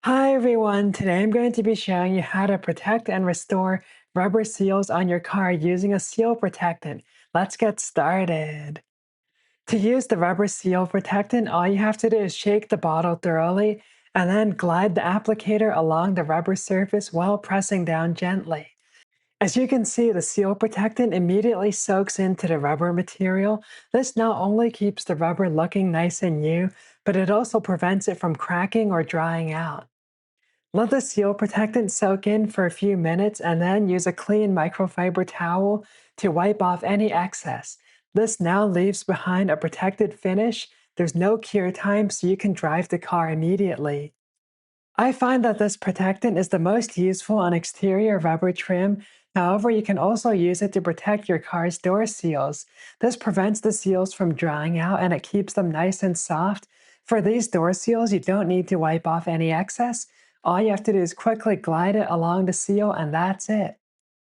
Hi everyone, today I'm going to be showing you how to protect and restore rubber seals on your car using a seal protectant. Let's get started. To use the rubber seal protectant, all you have to do is shake the bottle thoroughly and then glide the applicator along the rubber surface while pressing down gently. As you can see, the seal protectant immediately soaks into the rubber material. This not only keeps the rubber looking nice and new, but it also prevents it from cracking or drying out. Let the seal protectant soak in for a few minutes and then use a clean microfiber towel to wipe off any excess. This now leaves behind a protected finish. There's no cure time, so you can drive the car immediately. I find that this protectant is the most useful on exterior rubber trim. However, you can also use it to protect your car's door seals. This prevents the seals from drying out and it keeps them nice and soft. For these door seals, you don't need to wipe off any excess. All you have to do is quickly glide it along the seal and that's it.